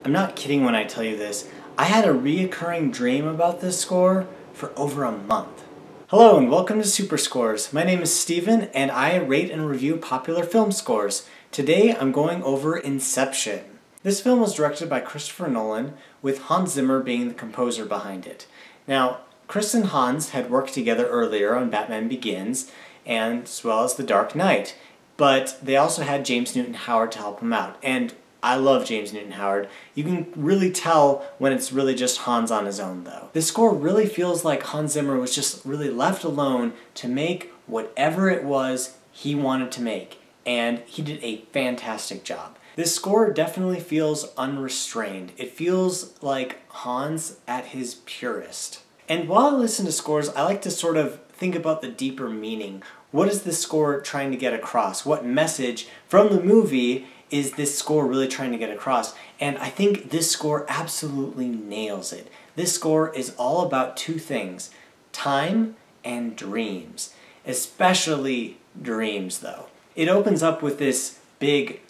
I'm not kidding when I tell you this. I had a reoccurring dream about this score for over a month. Hello and welcome to Super Scores. My name is Steven and I rate and review popular film scores. Today I'm going over Inception. This film was directed by Christopher Nolan, with Hans Zimmer being the composer behind it. Now, Chris and Hans had worked together earlier on Batman Begins, and as well as The Dark Knight, but they also had James Newton Howard to help them out. And I love James Newton Howard. You can really tell when it's really just Hans on his own though. This score really feels like Hans Zimmer was just really left alone to make whatever it was he wanted to make, and he did a fantastic job. This score definitely feels unrestrained. It feels like Hans at his purest. And while I listen to scores, I like to sort of think about the deeper meaning. What is this score trying to get across? What message from the movie is this score really trying to get across? And I think this score absolutely nails it. This score is all about two things: time and dreams. Especially dreams though. It opens up with this big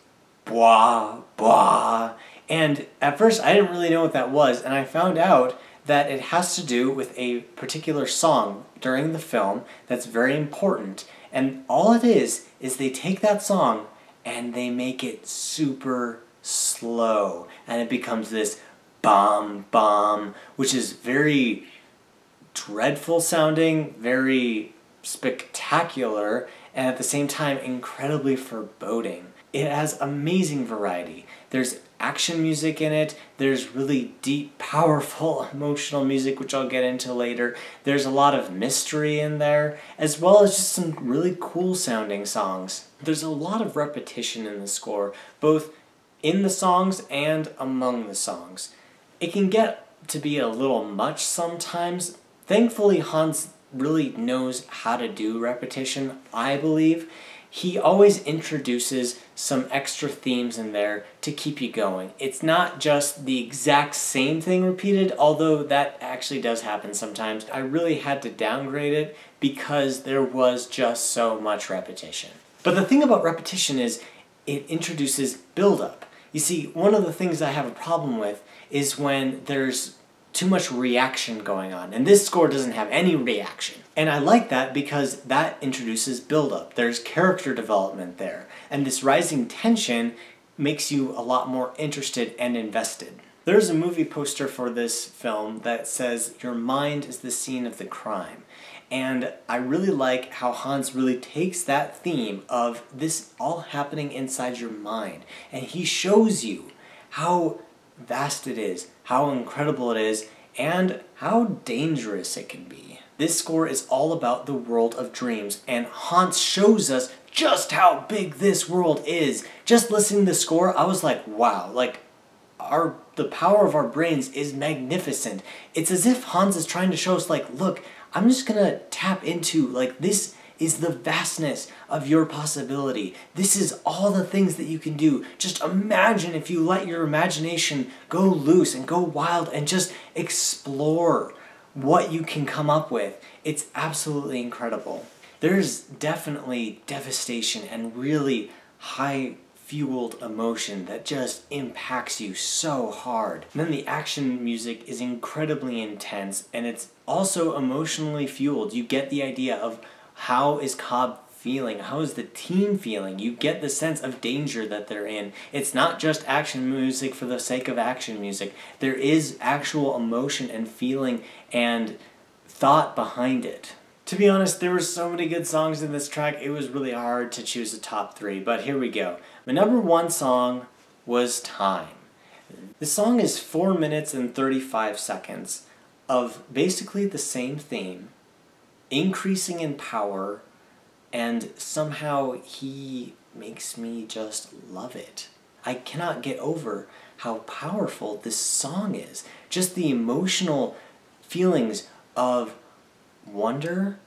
blah blah, and at first I didn't really know what that was, and I found out that it has to do with a particular song during the film that's very important. And all it is they take that song and they make it super slow, and it becomes this bomb bomb, which is very dreadful sounding, very spectacular, and at the same time incredibly foreboding. It has amazing variety. There's action music in it, there's really deep, powerful, emotional music, which I'll get into later. There's a lot of mystery in there, as well as just some really cool sounding songs. There's a lot of repetition in the score, both in the songs and among the songs. It can get to be a little much sometimes. Thankfully, Hans really knows how to do repetition, I believe. He always introduces some extra themes in there to keep you going. It's not just the exact same thing repeated, although that actually does happen sometimes. I really had to downgrade it because there was just so much repetition. But the thing about repetition is it introduces build-up. You see, one of the things I have a problem with is when there's too much reaction going on, and this score doesn't have any reaction. And I like that because that introduces build-up. There's character development there, and this rising tension makes you a lot more interested and invested. There's a movie poster for this film that says, "Your mind is the scene of the crime." And I really like how Hans really takes that theme of this all happening inside your mind, and he shows you how vast it is, how incredible it is, and how dangerous it can be. This score is all about the world of dreams, and Hans shows us just how big this world is. Just listening to the score, I was like, wow, like the power of our brains is magnificent. It's as if Hans is trying to show us, like, look, I'm just gonna tap into, like, this is the vastness of your possibility. This is all the things that you can do. Just imagine if you let your imagination go loose and go wild and just explore what you can come up with. It's absolutely incredible. There's definitely devastation and really high-fueled emotion that just impacts you so hard. And then the action music is incredibly intense, and it's also emotionally fueled. You get the idea of how is Cobb feeling? How is the team feeling? You get the sense of danger that they're in. It's not just action music for the sake of action music. There is actual emotion and feeling and thought behind it. To be honest, there were so many good songs in this track, it was really hard to choose a top three, but here we go. My number one song was Time. The song is 4 minutes and 35 seconds of basically the same theme, increasing in power, and somehow he makes me just love it. I cannot get over how powerful this song is. Just the emotional feelings of wonder,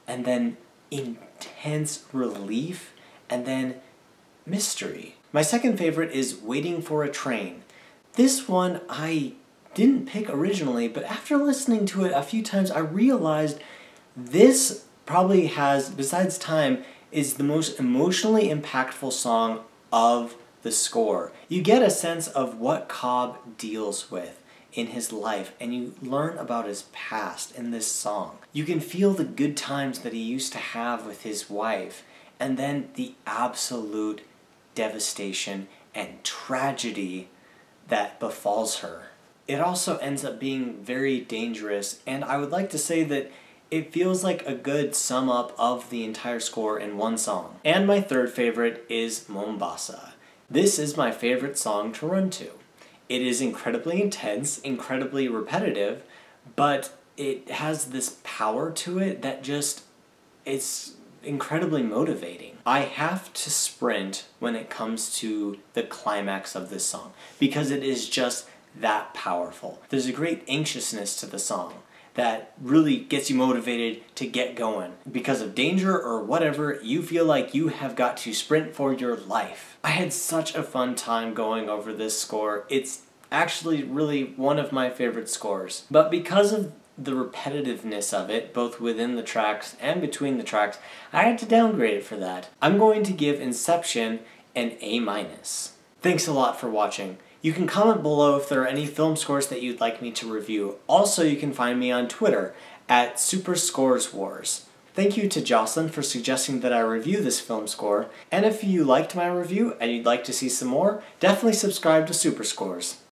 and then intense relief, and then mystery. My second favorite is Waiting for a Train. This one I didn't pick originally, but after listening to it a few times, I realized this probably has, besides Time, is the most emotionally impactful song of the score, you get a sense of what Cobb deals with in his life, and you learn about his past in this song. You can feel the good times that he used to have with his wife, and then the absolute devastation and tragedy that befalls her. It also ends up being very dangerous, and I would like to say that it feels like a good sum up of the entire score in one song. And my third favorite is Mombasa. This is my favorite song to run to. It is incredibly intense, incredibly repetitive, but it has this power to it that it's incredibly motivating. I have to sprint when it comes to the climax of this song because it is just that powerful. There's a great anxiousness to the song that really gets you motivated to get going. Because of danger or whatever, you feel like you have got to sprint for your life. I had such a fun time going over this score. It's actually really one of my favorite scores. But because of the repetitiveness of it, both within the tracks and between the tracks, I had to downgrade it for that. I'm going to give Inception an A-. Thanks a lot for watching. You can comment below if there are any film scores that you'd like me to review. Also, you can find me on Twitter at SuperScoresWars. Thank you to Jocelyn for suggesting that I review this film score, and if you liked my review and you'd like to see some more, definitely subscribe to Super Scores.